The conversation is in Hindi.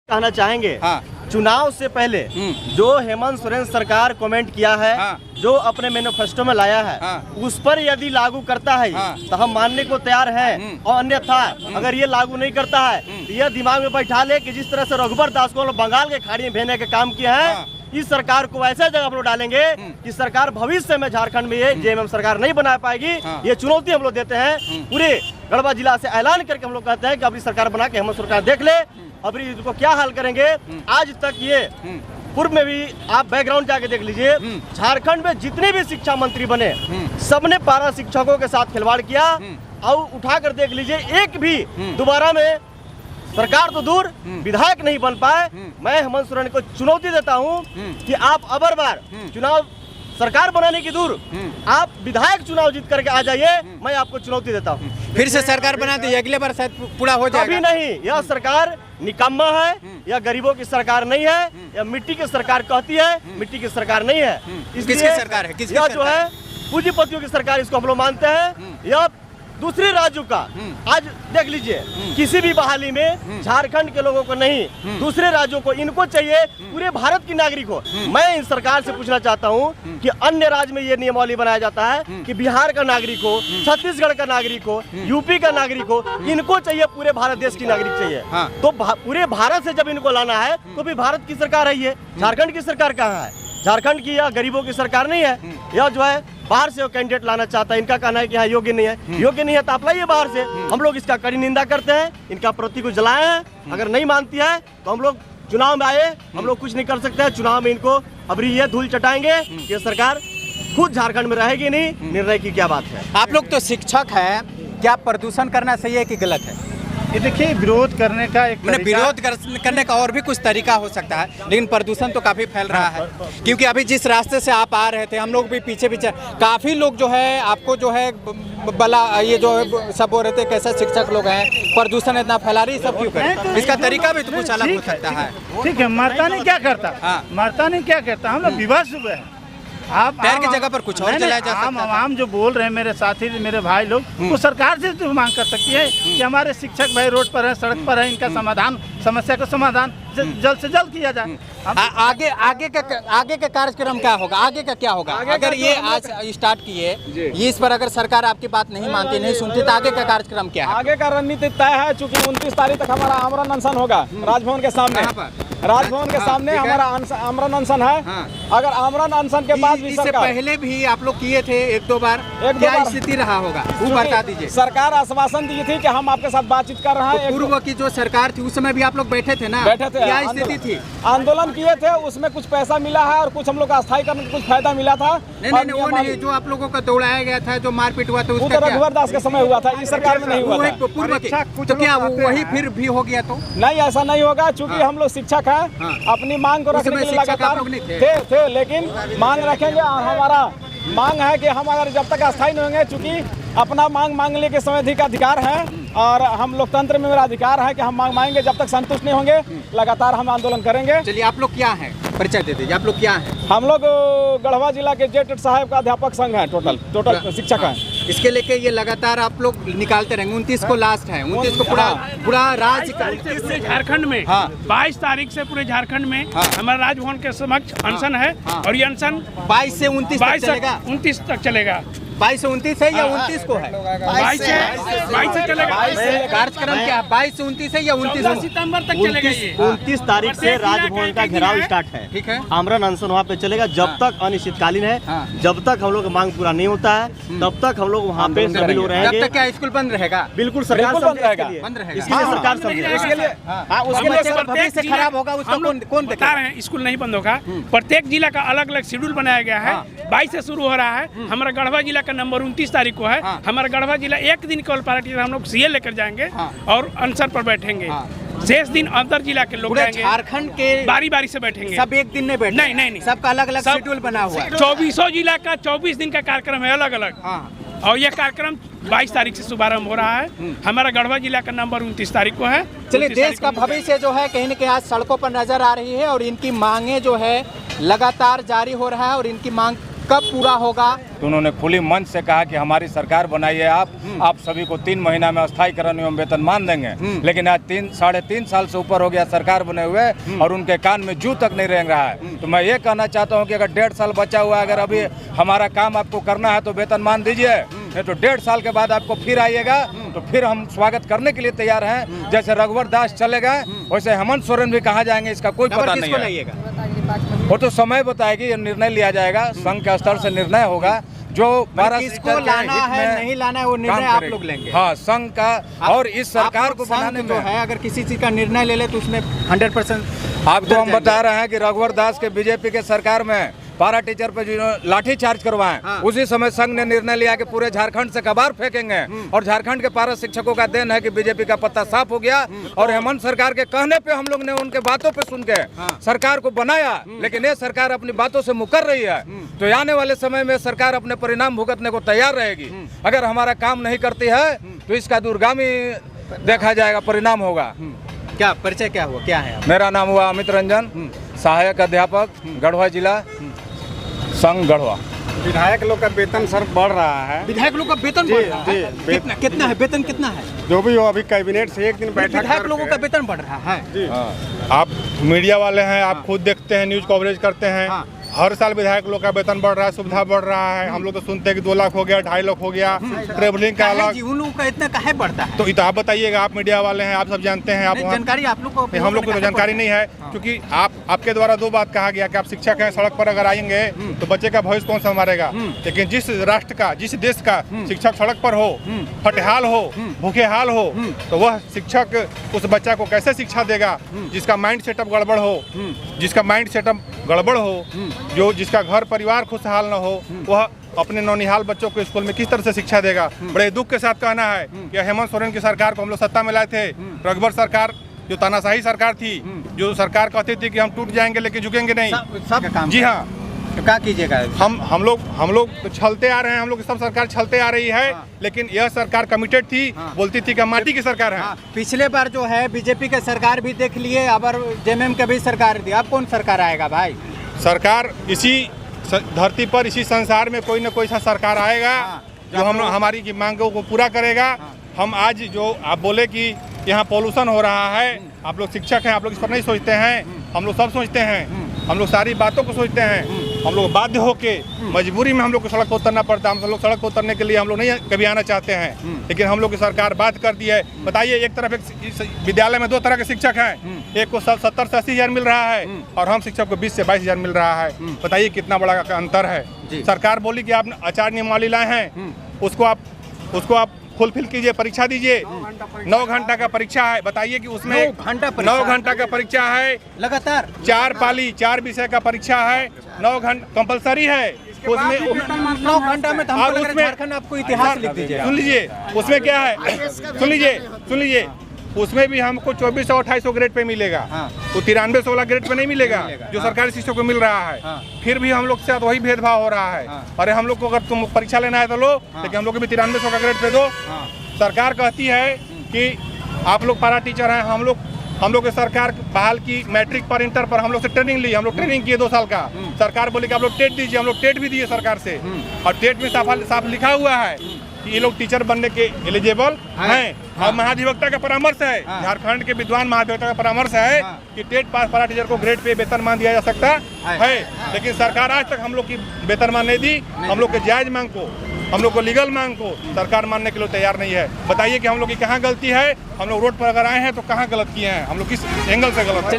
कहना चाहेंगे। हाँ। चुनाव से पहले जो हेमंत सोरेन सरकार कमेंट किया है, हाँ। जो अपने मैनिफेस्टो में लाया है, हाँ। उस पर यदि लागू करता है तो हम मानने को तैयार हैं, और अन्यथा अगर ये लागू नहीं करता है तो ये दिमाग में बैठा ले कि जिस तरह से रघुबर दास को बंगाल के खाड़ी में भेजने के काम किया है, इस सरकार को ऐसे जगह हम लोग डालेंगे कि सरकार भविष्य में झारखंड में ये जेएमएम सरकार नहीं बना पाएगी। ये चुनौती हम लोग देते हैं, पूरे गढ़वा जिला से ऐलान करके हम लोग कहते हैं कि अपनी सरकार बना के हेमंत सरकार देख ले, अभी इसको क्या हाल करेंगे। आज तक ये पूर्व में भी आप बैकग्राउंड जाके देख लीजिए, झारखंड में जितने भी शिक्षा मंत्री बने सबने पारा शिक्षकों के साथ खिलवाड़ किया, और उठा कर देख लीजिए एक भी दोबारा में सरकार तो दूर विधायक नहीं बन पाए। मैं हेमंत सोरेन को चुनौती देता हूं कि आप अबर बार चुनाव सरकार बनाने की दूर आप विधायक चुनाव जीत करके आ जाइए, मैं आपको चुनौती देता हूं। फिर से सरकार बना दी, अगले बार शायद पूरा हो जाएगा। अभी नहीं, यह सरकार निकम्मा है, यह गरीबों की सरकार नहीं है, यह मिट्टी की सरकार कहती है, मिट्टी की सरकार नहीं है। किसकी सरकार है? किसकी यह जो है पूंजीपतियों की सरकार, इसको हम लोग मानते हैं। यह दूसरे राज्यों का आज देख लीजिए, किसी भी बहाली में झारखंड के लोगों को नहीं, दूसरे राज्यों को, इनको चाहिए पूरे भारत की नागरिक हो। मैं इन सरकार से पूछना चाहता हूं कि अन्य राज्य में ये नियमावली बनाया जाता है कि बिहार का नागरिक हो, छत्तीसगढ़ का नागरिक हो, यूपी का नागरिक हो, इनको चाहिए पूरे भारत देश की नागरिक चाहिए। तो पूरे भारत से जब इनको लाना है तो भी भारत की सरकार है, ये झारखंड की सरकार कहाँ है? झारखंड की या गरीबों की सरकार नहीं है। यह जो है बाहर से कैंडिडेट लाना चाहता है, इनका कहना है कि हाँ योग्य नहीं है, योग्य नहीं है तो आप लाइए बाहर से। हम लोग इसका कड़ी निंदा करते हैं, इनका प्रति को जलाए हैं। अगर नहीं मानती है तो हम लोग चुनाव में आए, हम लोग कुछ नहीं कर सकते हैं। चुनाव में इनको अभी ये धूल चटाएंगे, ये सरकार खुद झारखंड में रहेगी नहीं। निर्णय की क्या बात है? आप लोग तो शिक्षक हैं, क्या प्रदूषण करना सही है कि गलत है? ये देखिए, विरोध करने का एक विरोध करने का और भी कुछ तरीका हो सकता है, लेकिन प्रदूषण तो काफी फैल रहा है। क्योंकि अभी जिस रास्ते से आप आ रहे थे, हम लोग भी पीछे पीछे, काफी लोग जो है आपको जो है बला ये जो है सब बोल रहे थे कैसे शिक्षक लोग हैं, प्रदूषण इतना फैला रही, सब क्यों करें? इसका तरीका भी तो कुछ अलग हो सकता है। ठीक है, मरता नहीं क्या करता, मरता नहीं क्या करता, हम लोग विवाद हुए हैं। आप पैर की जगह पर कुछ और चलाया जा सकता है। आम जो बोल रहे हैं मेरे साथी, मेरे भाई लोग, वो सरकार से तो मांग कर सकती है कि हमारे शिक्षक भाई रोड पर है, सड़क पर है, इनका समाधान, समस्या का समाधान जल्द से जल्द किया जाए। आगे का कार्यक्रम क्या होगा? आगे का क्या होगा? अगर ये आज स्टार्ट किए, इस पर अगर सरकार आपकी बात नहीं मानती, नहीं सुनती, तो आगे का कार्यक्रम क्या है? आगे का रणनीति तय है, चूंकि 29 तारीख तक हमारा आमरण अनशन होगा राजभवन के सामने। राजभवन के सामने हमारा आमरण अनशन है। अगर आमरण अनशन के बाद भी इससे पहले भी आप लोग किए थे एक दो बार, क्या स्थिति रहा होगा वो बता दीजिए। सरकार आश्वासन दी थी कि हम आपके साथ बातचीत कर रहे हैं। पूर्व की जो सरकार थी उस समय भी आप लोग बैठे थे ना? बैठे थे, क्या स्थिति थी? आंदोलन किए थे, उसमें कुछ पैसा मिला है और कुछ हम लोग अस्थायी करने में कुछ फायदा मिला था। नहीं, वो नहीं, जो आप लोगों को दौड़ाया गया था, जो मारपीट हुआ था, उसका क्या? रघुवर दास के समय हुआ था, इस सरकार में नहीं हुआ था। पूर्व के तो क्या वही फिर भी हो गया? तो नहीं, ऐसा नहीं होगा, चूंकि हम लोग शिक्षक हैं, अपनी मांग को रखने के लिए लगातार थे, लेकिन मांग रखेंगे। और हमारा मांग है कि हम अगर जब तक अस्थायी नहीं होंगे, चूंकि अपना मांग मांगने के समय का अधिकार है और हम लोकतंत्र में मेरा अधिकार है कि हम मांग मांगेंगे, जब तक संतुष्ट नहीं होंगे लगातार हम आंदोलन करेंगे। चलिए, आप लोग क्या हैं, परिचय दे दीजिए, आप लोग क्या हैं? हम लोग गढ़वा जिला के जेट साहब का अध्यापक संघ है, टोटल शिक्षक हैं। इसके लेके ये लगातार आप लोग निकालते रहेंगे। 29 को लास्ट है, 29 को पूरा राज्य का 29 से झारखंड में 22 तारीख से पूरे झारखंड में हमारा राजभवन के समक्ष अनशन है। और ये अनशन 22 से 29 तक चलेगा। 29 तक चलेगा। 22 से 29 है या 29 को है? 22 से चलेगा। कार्यक्रम क्या है? 22 से 29 है या 29 सितंबर तक चलेगा? ये 29 तारीख से राजभवन का घेराव स्टार्ट है। ठीक है, आमरण अनशन वहाँ पे चलेगा जब तक अनिश्चितकालीन है। जब तक हम लोग का मांग पूरा नहीं होता है तब तक हम लोग वहाँ पे सभी लोग रहेंगे। जब तक क्या स्कूल बंद रहेगा? बिल्कुल, सरकार बंद रहेगा, इसके लिए सरकार समझे। इसके लिए उसके लिए भविष्य खराब होगा, उसको कौन बता रहे हैं? स्कूल नहीं बंद होगा, प्रत्येक जिला का अलग अलग शेड्यूल बनाया गया है। 22 से शुरू हो रहा है। हमारा गढ़वा जिला का नंबर 29 तारीख को है। हमारा गढ़वा जिला एक दिन केवल पार्टी हम लोग सीए लेकर जाएंगे और अनशन पर बैठेंगे। शेष दिन अंतर जिला के लोग जाएंगे, झारखंड के बारी बारी से बैठेंगे। सब एक दिन नहीं बैठे? नहीं, सबका अलग अलग शेड्यूल बना हुआ है। 24 जिला का 24 दिन का कार्यक्रम है अलग अलग। और यह कार्यक्रम 22 तारीख से शुभारंभ हो रहा है। हमारा गढ़वा जिला का नंबर 29 तारीख को है। चलिए, देश का भविष्य जो है कहीं न कहीं आज सड़कों पर नजर आ रही है और इनकी मांगे जो है लगातार जारी हो रहा है और इनकी मांग कब पूरा होगा? तो उन्होंने खुली मंच से कहा कि हमारी सरकार बनाइए आप सभी को 3 महीना में अस्थायीकरण एवं वेतन मान देंगे। लेकिन आज 3-3.5 साल से ऊपर हो गया सरकार बने हुए और उनके कान में जू तक नहीं रेंग रहा है। तो मैं ये कहना चाहता हूँ कि अगर 1.5 साल बचा हुआ है, अगर अभी हमारा काम आपको करना है तो वेतन मान दीजिए, नहीं तो 1.5 साल के बाद आपको फिर आइएगा तो फिर हम स्वागत करने के लिए तैयार हैं। जैसे रघुवर दास चले गए वैसे हेमंत सोरेन भी कहाँ जाएंगे इसका कोई पता नहीं है। वो तो समय बताएगी, निर्णय लिया जाएगा, संघ के स्तर से निर्णय होगा। जो 12 किसको लाना है नहीं लाना है वो निर्णय आप लोग लेंगे। हाँ, संघ का और इस सरकार को बनाने में है, अगर किसी चीज का निर्णय ले ले तो उसमें 100% आपको हम बता रहे हैं कि रघुवर दास के बीजेपी के सरकार में पारा टीचर पे जो लाठी चार्ज करवाएं, उसी समय संघ ने निर्णय लिया कि पूरे झारखंड से कबार फेंकेंगे। और झारखंड के पारा शिक्षकों का देन है कि बीजेपी का पत्ता साफ हो गया और हेमंत सरकार के कहने पे हम लोग ने उनके बातों पे सुन के सरकार को बनाया। लेकिन ये सरकार अपनी बातों से मुकर रही है, तो आने वाले समय में सरकार अपने परिणाम भुगतने को तैयार रहेगी। अगर हमारा काम नहीं करती है तो इसका दूरगामी देखा जाएगा, परिणाम होगा। क्या परिचय क्या हुआ, क्या है? मेरा नाम हुआ अमित रंजन, सहायक अध्यापक, गढ़वा जिला, संघ गढ़वा। विधायक लोग का वेतन सर बढ़ रहा है। विधायक लोग का वेतन बढ़ रहा है? कितना है वेतन, कितना है? जो भी हो, अभी कैबिनेट से एक दिन बैठक विधायक लोगों का वेतन बढ़ रहा है। आप मीडिया वाले हैं, आप खुद देखते हैं, न्यूज कवरेज करते हैं। हर साल विधायक लोग का वेतन बढ़ रहा है, सुविधा बढ़ रहा है। हम लोग तो सुनते हैं कि 2 लाख हो गया, 2.5 लाख हो गया, ट्रेवलिंग का अलग। उन लोगों का इतना काहे बढ़ता है? तो आप बताइएगा, आप मीडिया वाले हैं, आप सब जानते हैं। आप जानकारी आप लोग को, हम लोग को तो जानकारी नहीं है, क्योंकि आपके द्वारा 2 बात कहा गया कि आप शिक्षक हैं, सड़क पर अगर आएंगे तो बच्चे का भविष्य कौन संभालेगा। लेकिन जिस राष्ट्र का, जिस देश का शिक्षक सड़क पर हो, फटेहाल हो, भूखे हाल हो, तो वह शिक्षक उस बच्चा को कैसे शिक्षा देगा जिसका माइंड सेटअप गड़बड़ हो, जिसका माइंड सेटअप गड़बड़ हो, जो जिसका घर परिवार खुशहाल न हो, वह अपने नौनिहाल बच्चों को स्कूल में किस तरह से शिक्षा देगा। बड़े दुख के साथ कहना है कि हेमंत सोरेन की सरकार को हम लोग सत्ता में लाए थे। रघुवर सरकार जो तानाशाही सरकार थी, जो सरकार कहती थी कि हम टूट जाएंगे लेकिन झुकेंगे नहीं। सब काम जी हाँ, तो क्या कीजिएगा? हम लोग तो छलते आ रहे हैं, हम लोग सब सरकार छलते आ रही है। लेकिन यह सरकार कमिटेड थी, बोलती थी कि माटी की सरकार है। पिछले बार जो है बीजेपी का सरकार भी देख लिए, अब जेएमएम का भी सरकार दी, अब कौन सरकार आएगा भाई? सरकार इसी धरती पर, इसी संसार में कोई न कोई सा सरकार आएगा जो हम हमारी की मांगों को पूरा करेगा। हम आज जो आप बोले कि यहाँ पॉल्यूशन हो रहा है, आप लोग शिक्षक हैं, आप लोग इस पर नहीं सोचते हैं, हम लोग सब सोचते हैं, हम लोग सारी बातों को सोचते हैं। हम लोग बाध्य होके मजबूरी में हम लोग को सड़क पर उतरना पड़ता है। हम लोग सड़क पर उतरने के लिए हम लोग नहीं कभी आना चाहते हैं, लेकिन हम लोग की सरकार बात कर दी है। बताइए, एक तरफ एक विद्यालय में 2 तरह के शिक्षक हैं, एक को 70 से 80 हज़ार मिल रहा है और हम शिक्षक को 20 से 22 हज़ार मिल रहा है। बताइए कितना बड़ा अंतर है। सरकार बोली कि आप आचार नियमावली लाए हैं, उसको आप फुलफिल कीजिए, परीक्षा दीजिए। 9 घंटा का परीक्षा है। बताइए कि उसमें 9 घंटा का परीक्षा है, लगातार 4 पाली 4 विषय का परीक्षा है, 9 घंटा कंपलसरी है। उसमें 9 घंटा में झारखंड आपको इतिहास लिख दीजिए। सुन लीजिए उसमें क्या है, सुन लीजिए उसमें भी हमको 2400-2800 ग्रेड पे मिलेगा। वो 9300 वाला ग्रेड पे नहीं मिलेगा जो सरकारी शिक्षकों को मिल रहा है। फिर भी हम लोग से वही भेदभाव हो रहा है। अरे हम लोग को अगर तुम परीक्षा लेना है तो लो, लेकिन हम लोग को भी 9300 का ग्रेड पे दो। सरकार कहती है कि आप लोग पारा टीचर हैं, हम लोग की सरकार बहाल की मैट्रिक पर, इंटर पर हम लोग से ट्रेनिंग ली, हम लोग ट्रेनिंग किए 2 साल का। सरकार बोली कि आप लोग टेट दीजिए, हम लोग टेट भी दिए सरकार से, और टेट में साफ लिखा हुआ है कि ये लोग टीचर बनने के एलिजिबल हैं। और महाधिवक्ता का परामर्श है, झारखंड के विद्वान महाधिवक्ता का परामर्श है कि टेट पास पारा टीचर को ग्रेड पे वेतनमान दिया जा सकता है। लेकिन सरकार आज तक हम लोग की वेतनमान नहीं दी। हम लोग के जायज मांग को, हम लोग को लीगल मांग को सरकार मानने के लिए तैयार नहीं है। बताइए कि हम लोग की कहाँ गलती है। हम लोग रोड पर अगर आए हैं तो कहाँ गलत किए हैं, हम लोग किस एंगल से गलत है।